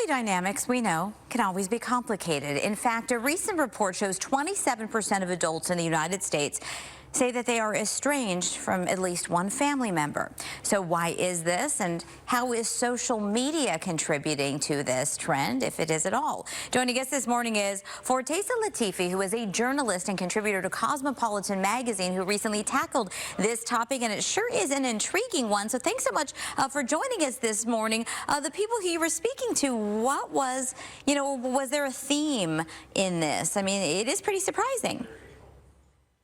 dynamics, we know, can always be complicated. In fact, a recent report shows 27% of adults in the United States say that they are estranged from at least one family member. So why is this, and how is social media contributing to this trend, if it is at all? Joining us this morning is Fortesa Latifi, who is a journalist and contributor to Cosmopolitan magazine, who recently tackled this topic, and it sure is an intriguing one. So thanks so much for joining us this morning. The people who you were speaking to, what was, was there a theme in this? I mean, it is pretty surprising.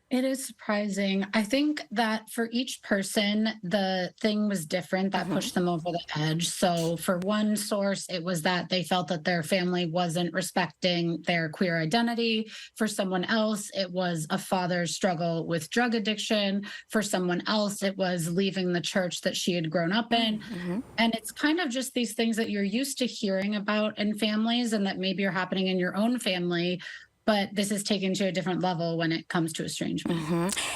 It is surprising. I think that for each person, the thing was different that pushed them over the edge. So for one source, it was that they felt that their family wasn't respecting their queer identity. For someone else, it was a father's struggle with drug addiction. For someone else, it was leaving the church that she had grown up in. And it's kind of just these things that you're used to hearing about in families and that maybe are happening in your own family. But this is taken to a different level when it comes to estrangement.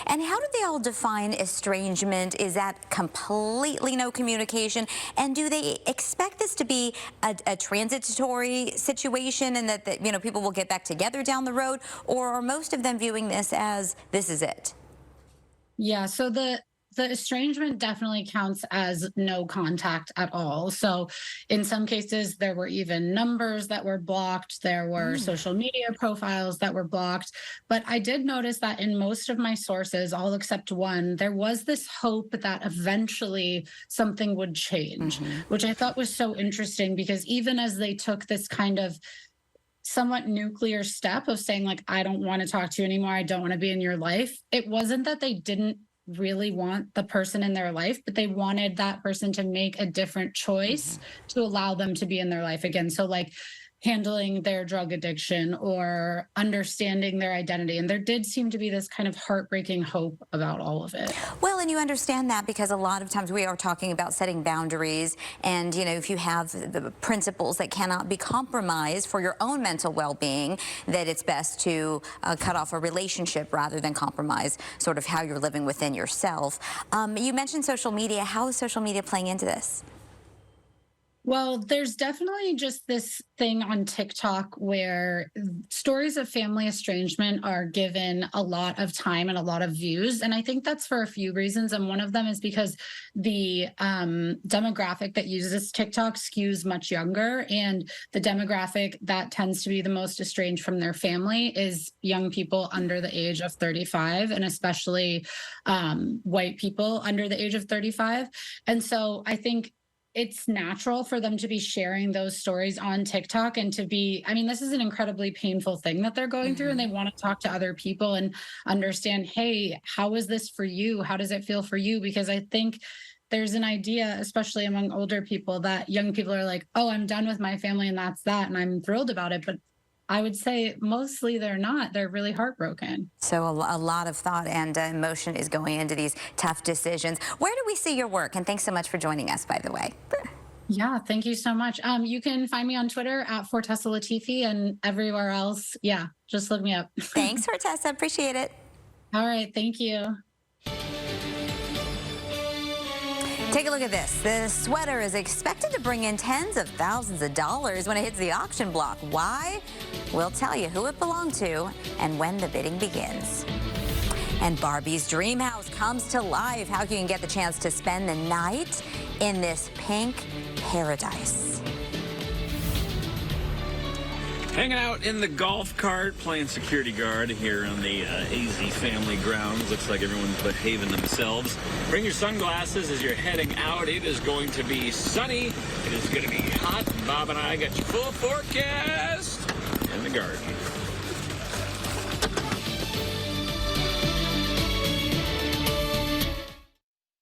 And how do they all define estrangement? Is that completely no communication? And do they expect this to be a transitory situation and that people will get back together down the road? Or are most of them viewing this as this is it? Yeah, so the estrangement definitely counts as no contact at all. So in some cases, there were even numbers that were blocked. There were social media profiles that were blocked. But I did notice that in most of my sources, all except one, there was this hope that eventually something would change, which I thought was so interesting because even as they took this kind of somewhat nuclear step of saying, like, I don't want to talk to you anymore, I don't want to be in your life, it wasn't that they didn't really want the person in their life, but they wanted that person to make a different choice to allow them to be in their life again. So like handling their drug addiction or understanding their identity. And there did seem to be this kind of heartbreaking hope about all of it. Well, and you understand that because a lot of times we are talking about setting boundaries. And, if you have the principles that cannot be compromised for your own mental well-being, that it's best to cut off a relationship rather than compromise sort of how you're living within yourself. You mentioned social media. How is social media playing into this? Well, there's definitely just this thing on TikTok where stories of family estrangement are given a lot of time and a lot of views. And I think that's for a few reasons. And one of them is because the demographic that uses TikTok skews much younger. And the demographic that tends to be the most estranged from their family is young people under the age of 35, and especially white people under the age of 35. And so I think it's natural for them to be sharing those stories on TikTok and to be, this is an incredibly painful thing that they're going through, and they want to talk to other people and understand, hey, how is this for you? How does it feel for you? Because I think there's an idea, especially among older people, that young people are like, oh, I'm done with my family and that's that, and I'm thrilled about it. But I would say mostly they're not. They're really heartbroken. So a lot of thought and emotion is going into these tough decisions. Where do we see your work? And thanks so much for joining us, by the way. Yeah, thank you so much. You can find me on Twitter at Fortesa Latifi, and everywhere else. Yeah, just look me up. Thanks, Fortesa. Appreciate it. All right. Thank you. Take a look at this. The sweater is expected to bring in tens of thousands of dollars when it hits the auction block. Why? We'll tell you who it belonged to and when the bidding begins. And Barbie's dream house comes to life. How can you get the chance to spend the night in this pink paradise? Hanging out in the golf cart, playing security guard here on the AZ family grounds. Looks like everyone's behaving themselves. Bring your sunglasses as you're heading out. It is going to be sunny. It is going to be hot. Bob and I got your full forecast in the garden.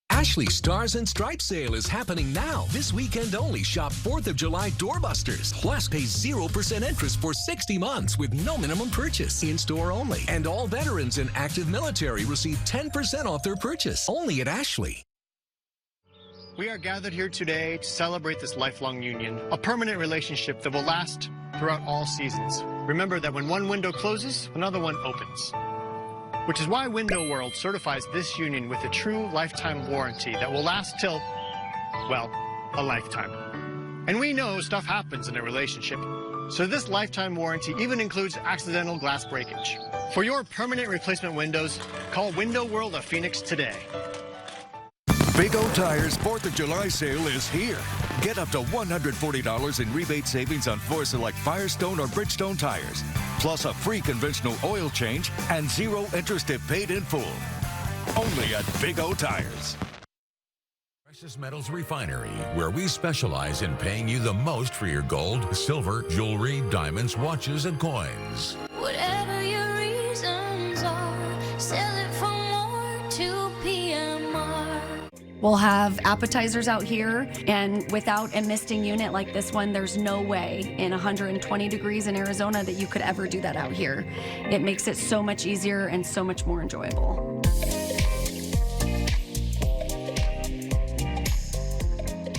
Ashley Stars and Stripes sale is happening now. This weekend only. Shop 4th of July doorbusters. Plus pay 0% interest for 60 months with no minimum purchase. In-store only. And all veterans and active military receive 10% off their purchase. Only at Ashley. We are gathered here today to celebrate this lifelong union, a permanent relationship that will last throughout all seasons. Remember that when one window closes, another one opens. Which is why Window World certifies this union with a true lifetime warranty that will last till, well, a lifetime. And we know stuff happens in a relationship. So this lifetime warranty even includes accidental glass breakage. For your permanent replacement windows, call Window World of Phoenix today. Big O Tire's 4th of July sale is here. Get up to $140 in rebate savings on 4 select Firestone or Bridgestone tires, plus a free conventional oil change and 0 interest if paid in full. Only at Big O Tires. Precious Metals Refinery, where we specialize in paying you the most for your gold, silver, jewelry, diamonds, watches, and coins. Whatever your reasons are, sell it for more to PMR. We'll have appetizers out here, and without a misting unit like this one, there's no way in 120 degrees in Arizona that you could ever do that out here. It makes it so much easier and so much more enjoyable.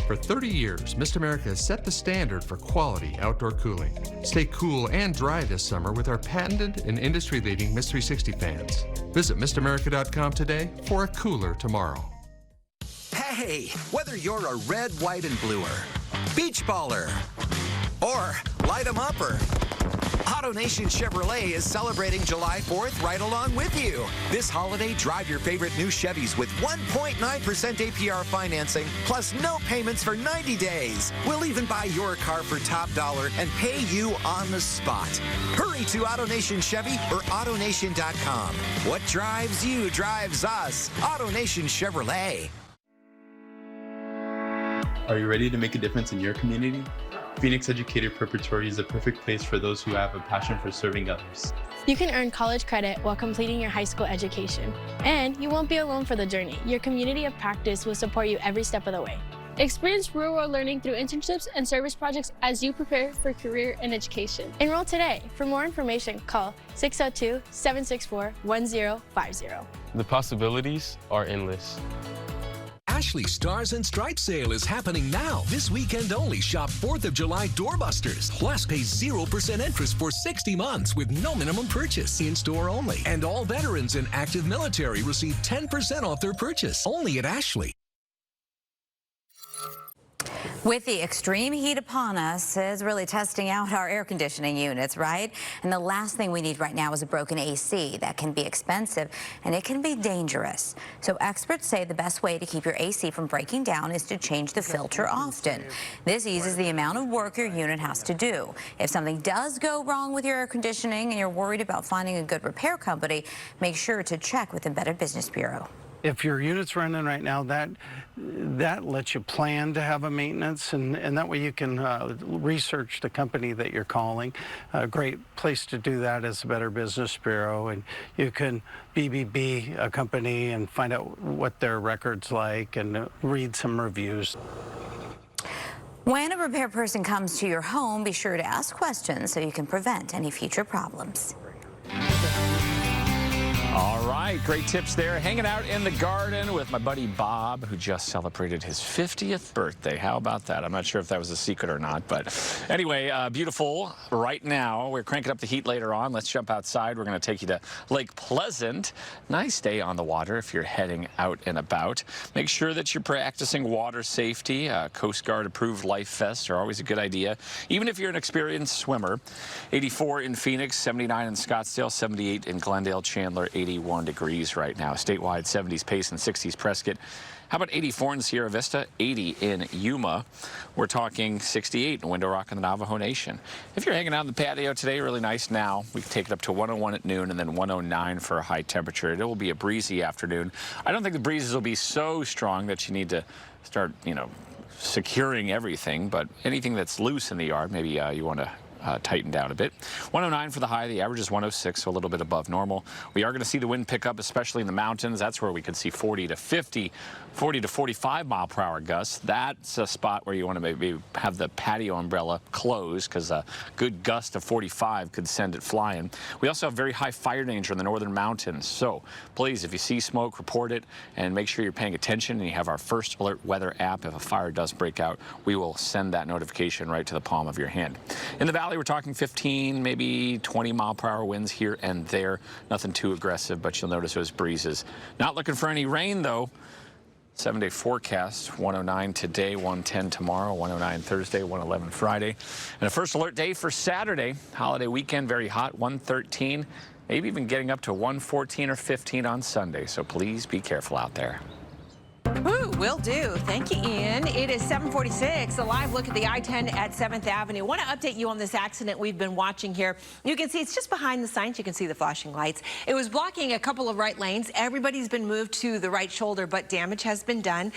For 30 years, Mist America has set the standard for quality outdoor cooling. Stay cool and dry this summer with our patented and industry-leading Mist 360 fans. Visit mistamerica.com today for a cooler tomorrow. Hey, whether you're a red, white, and bluer, beach baller, or light 'em upper, AutoNation Chevrolet is celebrating July 4th right along with you. This holiday, drive your favorite new Chevys with 1.9% APR financing, plus no payments for 90 days. We'll even buy your car for top dollar and pay you on the spot. Hurry to AutoNation Chevy or AutoNation.com. What drives you drives us. AutoNation Chevrolet. Are you ready to make a difference in your community? Phoenix Educator Preparatory is the perfect place for those who have a passion for serving others. You can earn college credit while completing your high school education. And you won't be alone for the journey. Your community of practice will support you every step of the way. Experience real-world learning through internships and service projects as you prepare for career and education. Enroll today. For more information, call 602-764-1050. The possibilities are endless. Ashley Stars and Stripes sale is happening now. This weekend only. Shop 4th of July doorbusters. Plus pay 0% interest for 60 months with no minimum purchase. In-store only. And all veterans and active military receive 10% off their purchase. Only at Ashley. With the extreme heat upon us, it's really testing out our air conditioning units, right? And the last thing we need right now is a broken AC. That can be expensive and it can be dangerous. So experts say the best way to keep your AC from breaking down is to change the filter often. This eases the amount of work your unit has to do. If something does go wrong with your air conditioning and you're worried about finding a good repair company, make sure to check with the Better Business Bureau. If your unit's running right now, that lets you plan to have a maintenance, and that way you can research the company that you're calling. A great place to do that is the Better Business Bureau, and you can BBB a company and find out what their record's like and read some reviews. When a repair person comes to your home, be sure to ask questions so you can prevent any future problems. All right, great tips there. Hanging out in the garden with my buddy Bob, who just celebrated his 50th birthday. How about that? I'm not sure if that was a secret or not, but anyway, beautiful right now. We're cranking up the heat later on. Let's jump outside. We're going to take you to Lake Pleasant. Nice day on the water if you're heading out and about. Make sure that you're practicing water safety. Coast Guard approved life vests are always a good idea, even if you're an experienced swimmer. 84 in Phoenix, 79 in Scottsdale, 78 in Glendale, Chandler, 81 degrees right now. Statewide 70s Payson, 60s Prescott. How about 84 in Sierra Vista, 80 in Yuma. We're talking 68 in Window Rock and the Navajo Nation. If you're hanging out in the patio today, really nice now. We can take it up to 101 at noon and then 109 for a high temperature. It will be a breezy afternoon. I don't think the breezes will be so strong that you need to start, securing everything, but anything that's loose in the yard, maybe you want to tighten down a bit. 109 for the high. The average is 106, so a little bit above normal. We are going to see the wind pick up, especially in the mountains. That's where we could see 40 to 45 mile per hour gusts. That's a spot where you want to maybe have the patio umbrella closed because a good gust of 45 could send it flying. We also have very high fire danger in the northern mountains. So please, if you see smoke, report it and make sure you're paying attention and you have our First Alert Weather app. If a fire does break out, we will send that notification right to the palm of your hand. In the valley, we're talking 15, maybe 20 mile per hour winds here and there. Nothing too aggressive, but you'll notice those breezes. Not looking for any rain, though. 7-day forecast, 109 today, 110 tomorrow, 109 Thursday, 111 Friday. And a first alert day for Saturday. Holiday weekend, very hot, 113, maybe even getting up to 114 or 15 on Sunday. So please be careful out there. Ooh, will do. Thank you, Ian. It is 7:46. A live look at the I-10 at 7th Avenue. I want to update you on this accident we've been watching here. You can see it's just behind the signs. You can see the flashing lights. It was blocking a couple of right lanes. Everybody's been moved to the right shoulder, but damage has been done.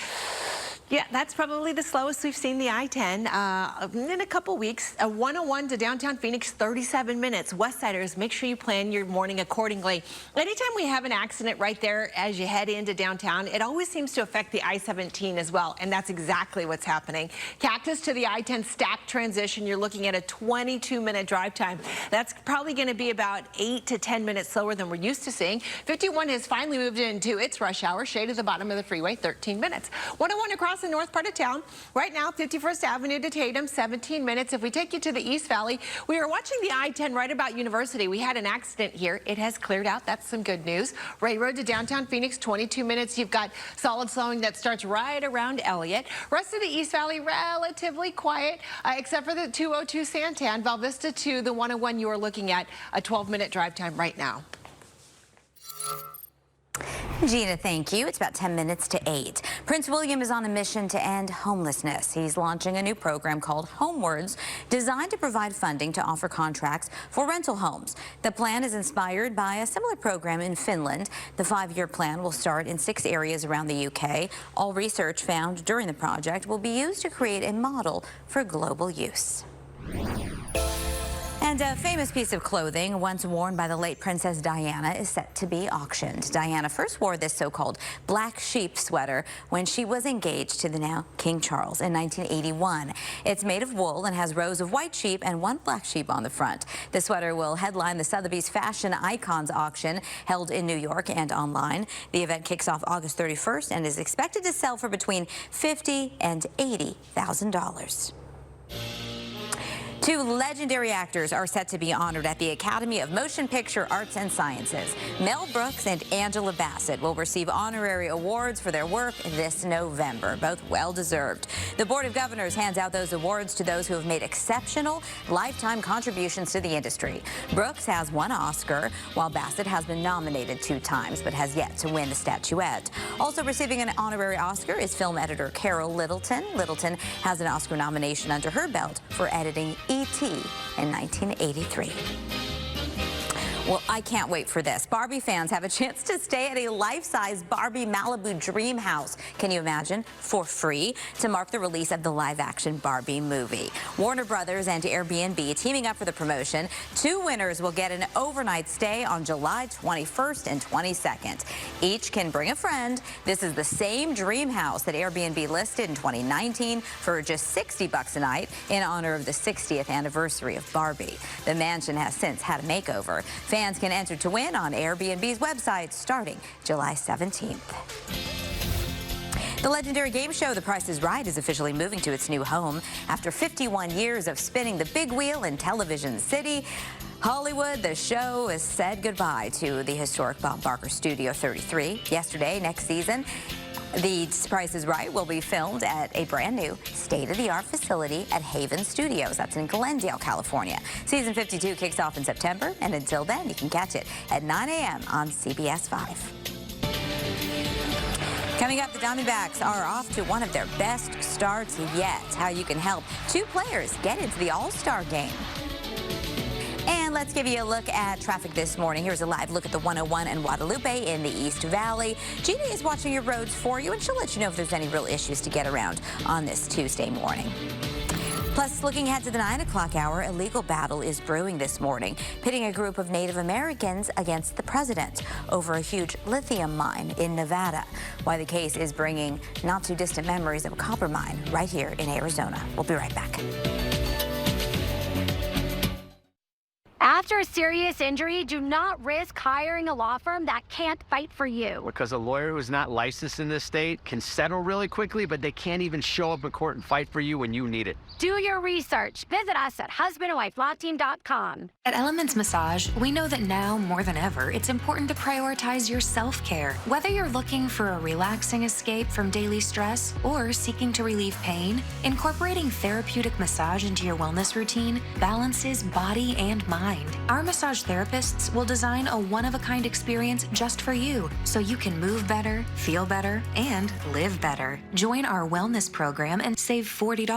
Yeah, that's probably the slowest we've seen the I-10 in a couple weeks. 101 to downtown Phoenix, 37 minutes. Westsiders, make sure you plan your morning accordingly. Anytime we have an accident right there as you head into downtown, it always seems to affect the I-17 as well, and that's exactly what's happening. Cactus to the I-10 stack transition, you're looking at a 22-minute drive time. That's probably going to be about 8 to 10 minutes slower than we're used to seeing. 51 has finally moved into its rush hour, shade at the bottom of the freeway, 13 minutes. 101 across the north part of town. Right now, 51st Avenue to Tatum, 17 minutes. If we take you to the East Valley, we are watching the I-10 right about University. We had an accident here. It has cleared out. That's some good news. Ray Road to downtown Phoenix, 22 minutes. You've got solid slowing that starts right around Elliott. Rest of the East Valley, relatively quiet, except for the 202 Santan. Val Vista to the 101, you are looking at a 12-minute drive time right now. Gina, thank you. It's about 10 minutes to 8. Prince William is on a mission to end homelessness. He's launching a new program called Homewards, designed to provide funding to offer contracts for rental homes. The plan is inspired by a similar program in Finland. The 5-year plan will start in 6 areas around the UK. All research found during the project will be used to create a model for global use. And a famous piece of clothing once worn by the late Princess Diana is set to be auctioned. Diana first wore this so-called black sheep sweater when she was engaged to the now King Charles in 1981. It's made of wool and has rows of white sheep and 1 black sheep on the front. The sweater will headline the Sotheby's Fashion Icons auction held in New York and online. The event kicks off August 31st and is expected to sell for between $50,000 and $80,000. 2 legendary actors are set to be honored at the Academy of Motion Picture Arts and Sciences. Mel Brooks and Angela Bassett will receive honorary awards for their work this November, both well-deserved. The Board of Governors hands out those awards to those who have made exceptional lifetime contributions to the industry. Brooks has 1 Oscar, while Bassett has been nominated 2 times, but has yet to win the statuette. Also receiving an honorary Oscar is film editor Carol Littleton. Littleton has an Oscar nomination under her belt for editing E.T. in 1983. Well, I can't wait for this. Barbie fans have a chance to stay at a life-size Barbie Malibu dream house. Can you imagine? For free to mark the release of the live-action Barbie movie. Warner Brothers and Airbnb teaming up for the promotion. 2 winners will get an overnight stay on July 21st and 22nd. Each can bring a friend. This is the same dream house that Airbnb listed in 2019 for just $60 a night in honor of the 60th anniversary of Barbie. The mansion has since had a makeover. Fans can enter to win on Airbnb's website starting July 17th. The legendary game show The Price is Right is officially moving to its new home. After 51 years of spinning the big wheel in Television City, Hollywood, the show has said goodbye to the historic Bob Barker Studio 33. Yesterday, next season, The Price is Right will be filmed at a brand new state-of-the-art facility at Haven Studios. That's in Glendale, California. Season 52 kicks off in September, and until then, you can catch it at 9 a.m. on CBS 5. Coming up, the Diamondbacks are off to one of their best starts yet. How you can help 2 players get into the All-Star game. And let's give you a look at traffic this morning. Here's a live look at the 101 and Guadalupe in the East Valley. Gina is watching your roads for you, and she'll let you know if there's any real issues to get around on this Tuesday morning. Plus, looking ahead to the 9 o'clock hour, a legal battle is brewing this morning, pitting a group of Native Americans against the president over a huge lithium mine in Nevada. Why the case is bringing not too distant memories of a copper mine right here in Arizona. We'll be right back. After a serious injury, do not risk hiring a law firm that can't fight for you. Because a lawyer who's not licensed in this state can settle really quickly, but they can't even show up in court and fight for you when you need it. Do your research. Visit us at husbandandwifelawteam.com. At Elements Massage, we know that now more than ever, it's important to prioritize your self-care. Whether you're looking for a relaxing escape from daily stress or seeking to relieve pain, incorporating therapeutic massage into your wellness routine balances body and mind. Our massage therapists will design a one-of-a-kind experience just for you, so you can move better, feel better, and live better. Join our wellness program and save $40.